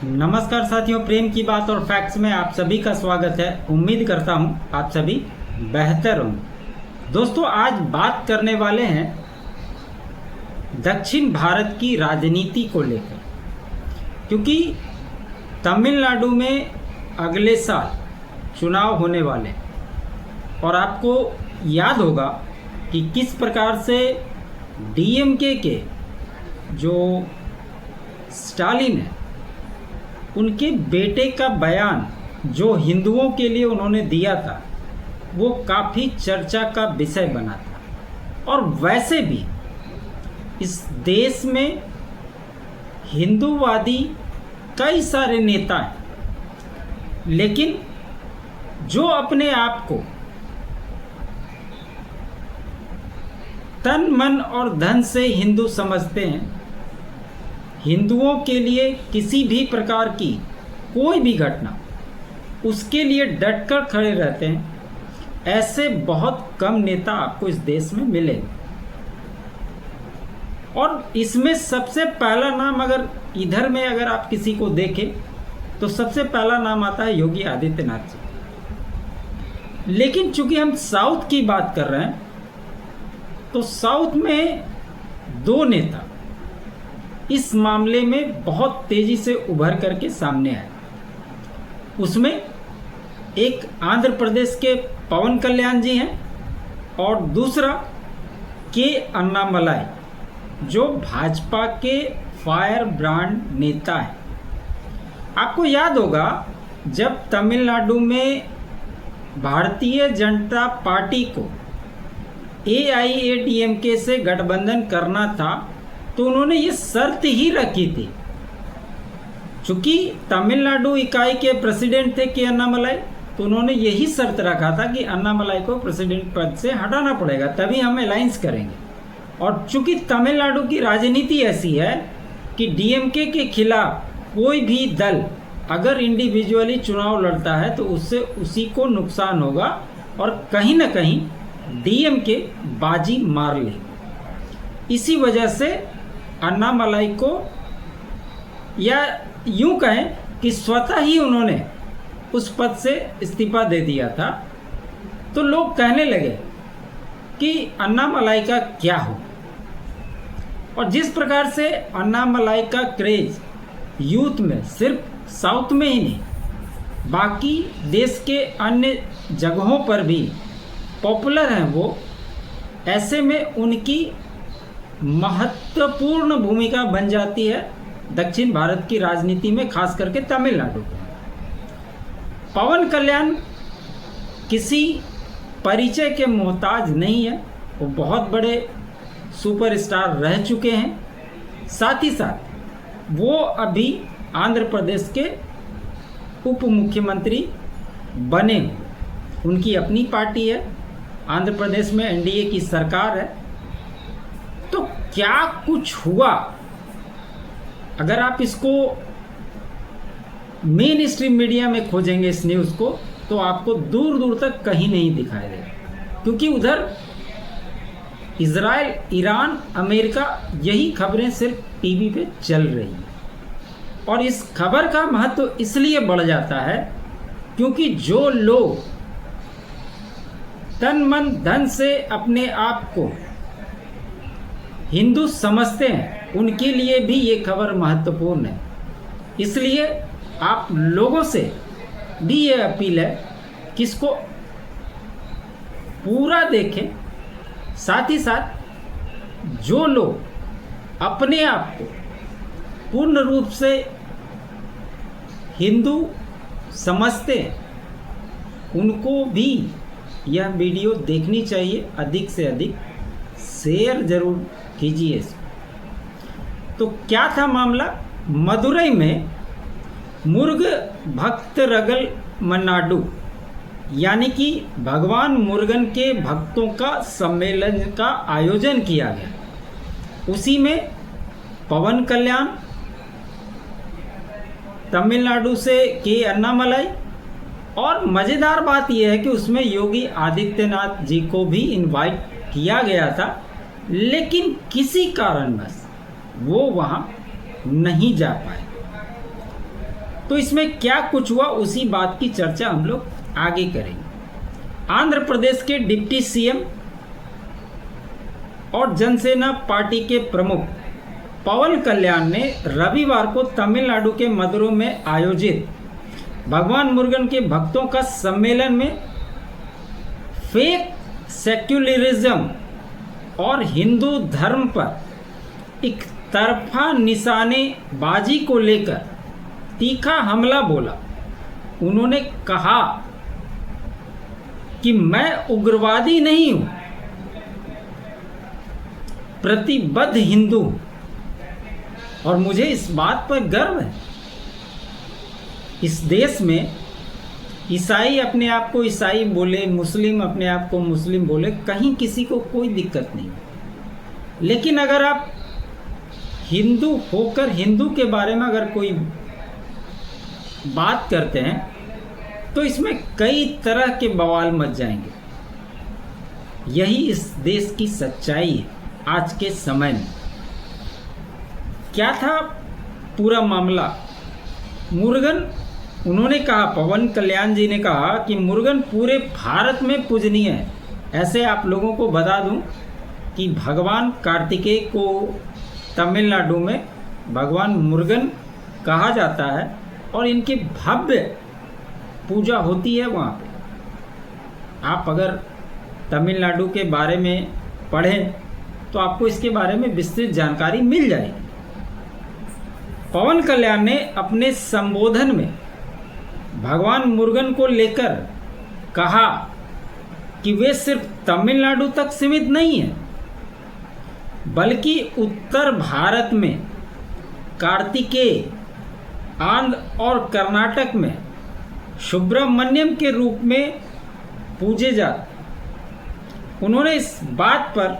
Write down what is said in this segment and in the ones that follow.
नमस्कार साथियों, प्रेम की बात और फैक्ट्स में आप सभी का स्वागत है। उम्मीद करता हूं आप सभी बेहतर होंगे। दोस्तों, आज बात करने वाले हैं दक्षिण भारत की राजनीति को लेकर, क्योंकि तमिलनाडु में अगले साल चुनाव होने वाले और आपको याद होगा कि किस प्रकार से डीएमके के जो स्टालिन है उनके बेटे का बयान जो हिंदुओं के लिए उन्होंने दिया था वो काफ़ी चर्चा का विषय बना था। और वैसे भी इस देश में हिंदूवादी कई सारे नेता हैं, लेकिन जो अपने आप को तन मन और धन से हिंदू समझते हैं, हिंदुओं के लिए किसी भी प्रकार की कोई भी घटना उसके लिए डटकर खड़े रहते हैं, ऐसे बहुत कम नेता आपको इस देश में मिलेंगे। और इसमें सबसे पहला नाम अगर आप किसी को देखें तो सबसे पहला नाम आता है योगी आदित्यनाथ जी। लेकिन चूंकि हम साउथ की बात कर रहे हैं तो साउथ में दो नेता इस मामले में बहुत तेजी से उभर करके सामने आए। उसमें एक आंध्र प्रदेश के पवन कल्याण जी हैं और दूसरा के अन्नामलाई, जो भाजपा के फायर ब्रांड नेता हैं। आपको याद होगा जब तमिलनाडु में भारतीय जनता पार्टी को AIADMK से गठबंधन करना था तो उन्होंने ये शर्त ही रखी थी। चूंकि तमिलनाडु इकाई के प्रेसिडेंट थे के अन्नामलाई, तो उन्होंने यही शर्त रखा था कि अन्नामलाई को प्रेसिडेंट पद से हटाना पड़ेगा, तभी हम अलायंस करेंगे। और चूंकि तमिलनाडु की राजनीति ऐसी है कि डीएमके के खिलाफ कोई भी दल अगर इंडिविजुअली चुनाव लड़ता है तो उससे उसी को नुकसान होगा और कहीं ना कहीं डीएमके बाजी मार लेगी। इसी वजह से अन्नामलाई को, या यूं कहें कि स्वतः ही उन्होंने उस पद से इस्तीफा दे दिया था। तो लोग कहने लगे कि अन्नामलाई का क्या हो। और जिस प्रकार से अन्नामलाई का क्रेज यूथ में सिर्फ साउथ में ही नहीं बाकी देश के अन्य जगहों पर भी पॉपुलर हैं वो, ऐसे में उनकी महत्वपूर्ण भूमिका बन जाती है दक्षिण भारत की राजनीति में, खास करके तमिलनाडु में। पवन कल्याण किसी परिचय के मोहताज नहीं है, वो बहुत बड़े सुपरस्टार रह चुके हैं। साथ ही साथ वो अभी आंध्र प्रदेश के उप मुख्यमंत्री बने हुए, उनकी अपनी पार्टी है, आंध्र प्रदेश में एनडीए की सरकार है। तो क्या कुछ हुआ, अगर आप इसको मेन स्ट्रीम मीडिया में खोजेंगे इस न्यूज़ को, तो आपको दूर दूर तक कहीं नहीं दिखाई देगा, क्योंकि उधर इजराइल, ईरान, अमेरिका, यही खबरें सिर्फ टीवी पे चल रही हैं। और इस खबर का महत्व इसलिए बढ़ जाता है क्योंकि जो लोग तन मन धन से अपने आप को हिंदू समझते हैं उनके लिए भी ये खबर महत्वपूर्ण है। इसलिए आप लोगों से भी ये अपील है कि इसको पूरा देखें। साथ ही साथ जो लोग अपने आप को पूर्ण रूप से हिंदू समझते हैं उनको भी यह वीडियो देखनी चाहिए। अधिक से अधिक शेयर जरूर कीजिए इसको। तो क्या था मामला, मदुरई में मुर्ग भक्त रगल मनाडु, यानी कि भगवान मुर्गन के भक्तों का सम्मेलन का आयोजन किया गया। उसी में पवन कल्याण, तमिलनाडु से के अन्नामलाई, और मज़ेदार बात यह है कि उसमें योगी आदित्यनाथ जी को भी इनवाइट किया गया था, लेकिन किसी कारणवश वो वहाँ नहीं जा पाए। तो इसमें क्या कुछ हुआ उसी बात की चर्चा हम लोग आगे करेंगे। आंध्र प्रदेश के डिप्टी सीएम और जनसेना पार्टी के प्रमुख पवन कल्याण ने रविवार को तमिलनाडु के मदुरै में आयोजित भगवान मुरुगन के भक्तों का सम्मेलन में फेक सेक्युलरिज्म और हिंदू धर्म पर एक तरफा निशानेबाजी को लेकर तीखा हमला बोला। उन्होंने कहा कि मैं उग्रवादी नहीं हूं, प्रतिबद्ध हिंदू हूं और मुझे इस बात पर गर्व है। इस देश में ईसाई अपने आप को ईसाई बोले, मुस्लिम अपने आप को मुस्लिम बोले, कहीं किसी को कोई दिक्कत नहीं। लेकिन अगर आप हिंदू होकर हिंदू के बारे में अगर कोई बात करते हैं तो इसमें कई तरह के बवाल मच जाएंगे। यही इस देश की सच्चाई है आज के समय में। क्या था पूरा मामला? मुरुगन, उन्होंने कहा, पवन कल्याण जी ने कहा कि मुरुगन पूरे भारत में पूजनीय है। ऐसे आप लोगों को बता दूं कि भगवान कार्तिकेय को तमिलनाडु में भगवान मुरुगन कहा जाता है और इनकी भव्य पूजा होती है वहाँ पे। आप अगर तमिलनाडु के बारे में पढ़ें तो आपको इसके बारे में विस्तृत जानकारी मिल जाएगी। पवन कल्याण ने अपने संबोधन में भगवान मुरुगन को लेकर कहा कि वे सिर्फ तमिलनाडु तक सीमित नहीं है, बल्कि उत्तर भारत में कार्तिकेय, आंध्र और कर्नाटक में सुब्रमण्यम के रूप में पूजे जाते। उन्होंने इस बात पर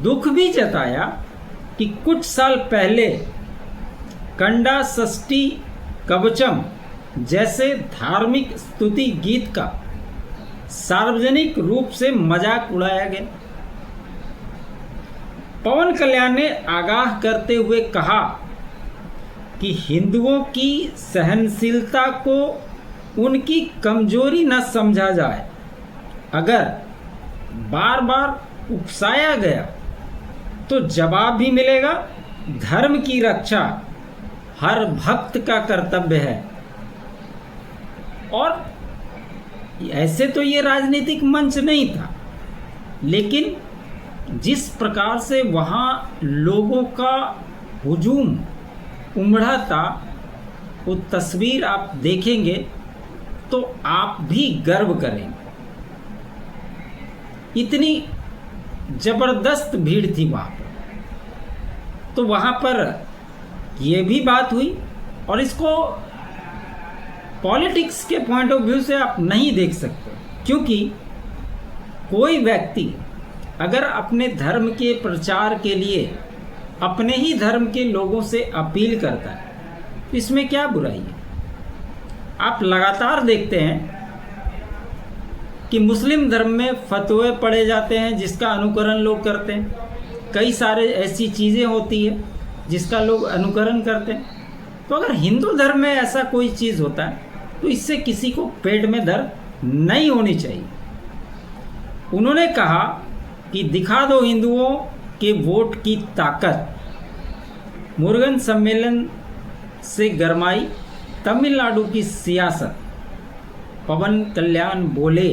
दुख भी जताया कि कुछ साल पहले कंडा षष्ठी कवचम जैसे धार्मिक स्तुति गीत का सार्वजनिक रूप से मजाक उड़ाया गया। पवन कल्याण ने आगाह करते हुए कहा कि हिंदुओं की सहनशीलता को उनकी कमजोरी न समझा जाए। अगर बार बार उकसाया गया तो जवाब भी मिलेगा। धर्म की रक्षा हर भक्त का कर्तव्य है। और ऐसे तो ये राजनीतिक मंच नहीं था, लेकिन जिस प्रकार से वहाँ लोगों का हुजूम उमड़ा था, वो तस्वीर आप देखेंगे तो आप भी गर्व करेंगे। इतनी जबरदस्त भीड़ थी वहाँ पर। तो वहाँ पर ये भी बात हुई और इसको पॉलिटिक्स के पॉइंट ऑफ व्यू से आप नहीं देख सकते, क्योंकि कोई व्यक्ति अगर अपने धर्म के प्रचार के लिए अपने ही धर्म के लोगों से अपील करता है तो इसमें क्या बुराई है? आप लगातार देखते हैं कि मुस्लिम धर्म में फतवे पढ़े जाते हैं जिसका अनुकरण लोग करते हैं। कई सारे ऐसी चीज़ें होती है जिसका लोग अनुकरण करते हैं। तो अगर हिंदू धर्म में ऐसा कोई चीज़ होता है तो इससे किसी को पेट में दर्द नहीं होनी चाहिए। उन्होंने कहा कि दिखा दो हिंदुओं के वोट की ताकत। मुरुगन सम्मेलन से गरमाई तमिलनाडु की सियासत। पवन कल्याण बोले,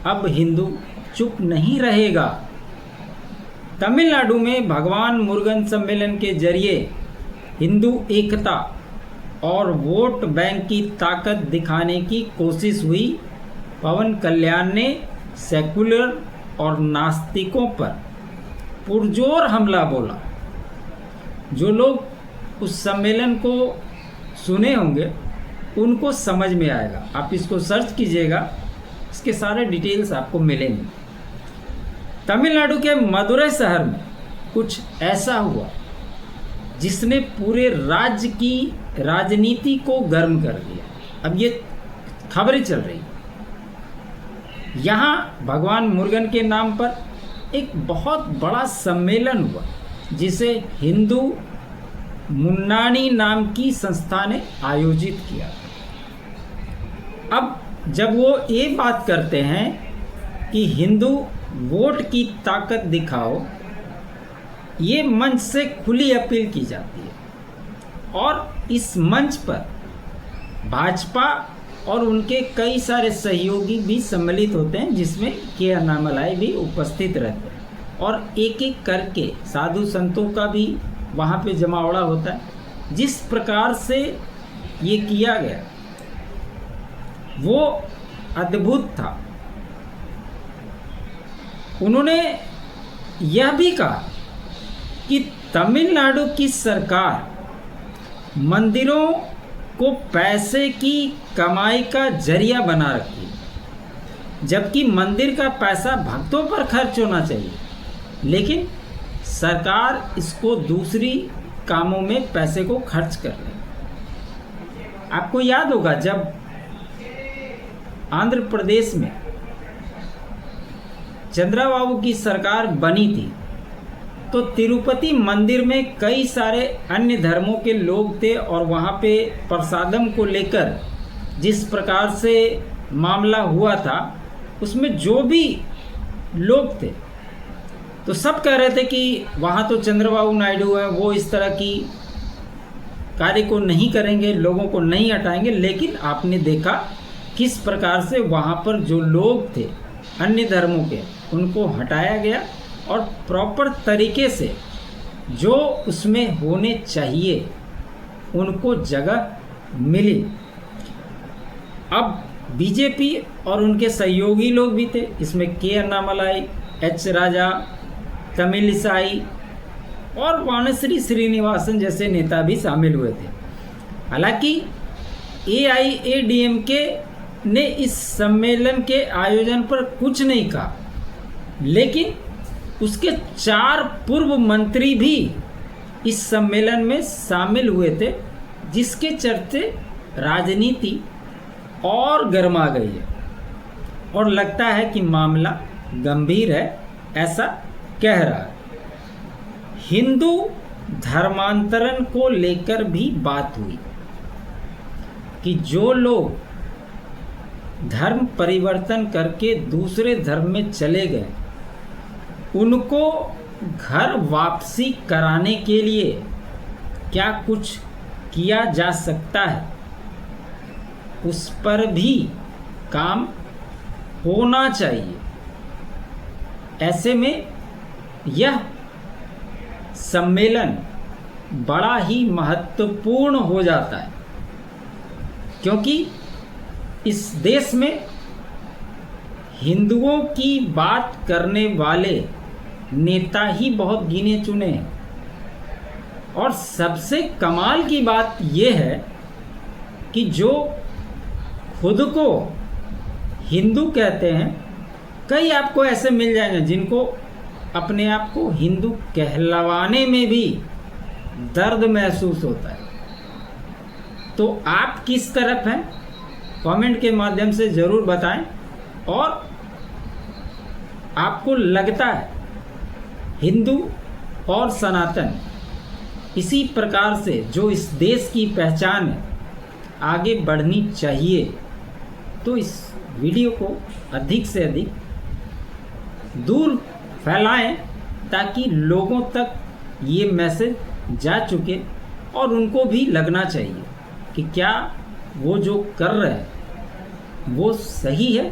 अब हिंदू चुप नहीं रहेगा। तमिलनाडु में भगवान मुरुगन सम्मेलन के जरिए हिंदू एकता और वोट बैंक की ताकत दिखाने की कोशिश हुई। पवन कल्याण ने सेकुलर और नास्तिकों पर पुरजोर हमला बोला। जो लोग उस सम्मेलन को सुने होंगे उनको समझ में आएगा। आप इसको सर्च कीजिएगा, इसके सारे डिटेल्स आपको मिलेंगे। तमिलनाडु के मदुरै शहर में कुछ ऐसा हुआ जिसने पूरे राज्य की राजनीति को गर्म कर दिया। अब ये खबरें चल रही, यहाँ भगवान मुरुगन के नाम पर एक बहुत बड़ा सम्मेलन हुआ जिसे हिंदू मुन्नानी नाम की संस्था ने आयोजित किया। अब जब वो ये बात करते हैं कि हिंदू वोट की ताकत दिखाओ, ये मंच से खुली अपील की जाती है और इस मंच पर भाजपा और उनके कई सारे सहयोगी भी सम्मिलित होते हैं, जिसमें के अन्नामलाई भी उपस्थित रहते हैं और एक एक करके साधु संतों का भी वहाँ पे जमावड़ा होता है। जिस प्रकार से ये किया गया वो अद्भुत था। उन्होंने यह भी कहा कि तमिलनाडु की सरकार मंदिरों को पैसे की कमाई का जरिया बना रखी है, जबकि मंदिर का पैसा भक्तों पर खर्च होना चाहिए, लेकिन सरकार इसको दूसरी कामों में पैसे को खर्च कर रही है। आपको याद होगा जब आंध्र प्रदेश में चंद्रबाबू की सरकार बनी थी तो तिरुपति मंदिर में कई सारे अन्य धर्मों के लोग थे और वहाँ पे प्रसादम को लेकर जिस प्रकार से मामला हुआ था, उसमें जो भी लोग थे तो सब कह रहे थे कि वहाँ तो चंद्रबाबू नायडू हैं, वो इस तरह की कार्य को नहीं करेंगे, लोगों को नहीं हटाएंगे। लेकिन आपने देखा किस प्रकार से वहाँ पर जो लोग थे अन्य धर्मों के, उनको हटाया गया और प्रॉपर तरीके से जो उसमें होने चाहिए उनको जगह मिली। अब बीजेपी और उनके सहयोगी लोग भी थे, इसमें के अन्नामलाई, एच राजा, तमिलिसाई और वानश्री श्रीनिवासन जैसे नेता भी शामिल हुए थे। हालांकि AIADMK ने इस सम्मेलन के आयोजन पर कुछ नहीं कहा, लेकिन उसके 4 पूर्व मंत्री भी इस सम्मेलन में शामिल हुए थे, जिसके चलते राजनीति और गर्मा गई है और लगता है कि मामला गंभीर है, ऐसा कह रहा है। हिंदू धर्मांतरण को लेकर भी बात हुई कि जो लोग धर्म परिवर्तन करके दूसरे धर्म में चले गए उनको घर वापसी कराने के लिए क्या कुछ किया जा सकता है, उस पर भी काम होना चाहिए। ऐसे में यह सम्मेलन बड़ा ही महत्वपूर्ण हो जाता है, क्योंकि इस देश में हिंदुओं की बात करने वाले नेता ही बहुत गिने चुने हैं। और सबसे कमाल की बात यह है कि जो खुद को हिंदू कहते हैं, कई आपको ऐसे मिल जाएंगे जिनको अपने आप को हिंदू कहलवाने में भी दर्द महसूस होता है। तो आप किस तरफ हैं, कमेंट के माध्यम से ज़रूर बताएं। और आपको लगता है हिंदू और सनातन इसी प्रकार से जो इस देश की पहचान है आगे बढ़नी चाहिए, तो इस वीडियो को अधिक से अधिक दूर फैलाएं ताकि लोगों तक ये मैसेज जा चुके और उनको भी लगना चाहिए कि क्या वो जो कर रहे हैं वो सही है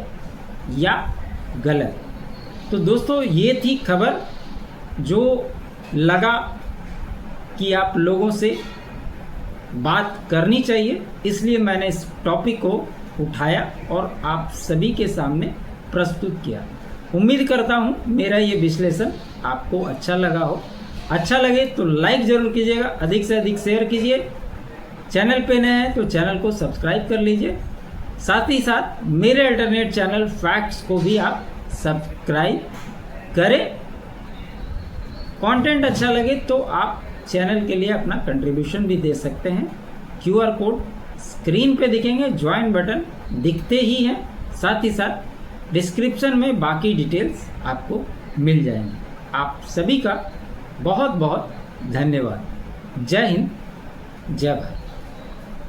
या गलत। तो दोस्तों, ये थी खबर जो लगा कि आप लोगों से बात करनी चाहिए, इसलिए मैंने इस टॉपिक को उठाया और आप सभी के सामने प्रस्तुत किया। उम्मीद करता हूँ मेरा ये विश्लेषण आपको अच्छा लगा हो। अच्छा लगे तो लाइक ज़रूर कीजिएगा, अधिक से अधिक शेयर कीजिए। चैनल पे नए हैं तो चैनल को सब्सक्राइब कर लीजिए। साथ ही साथ मेरे अल्टरनेट चैनल फैक्ट्स को भी आप सब्सक्राइब करें। कंटेंट अच्छा लगे तो आप चैनल के लिए अपना कंट्रीब्यूशन भी दे सकते हैं। QR कोड स्क्रीन पे दिखेंगे, ज्वाइन बटन दिखते ही हैं, साथ ही साथ डिस्क्रिप्शन में बाकी डिटेल्स आपको मिल जाएंगे। आप सभी का बहुत बहुत धन्यवाद। जय हिंद, जय भारत।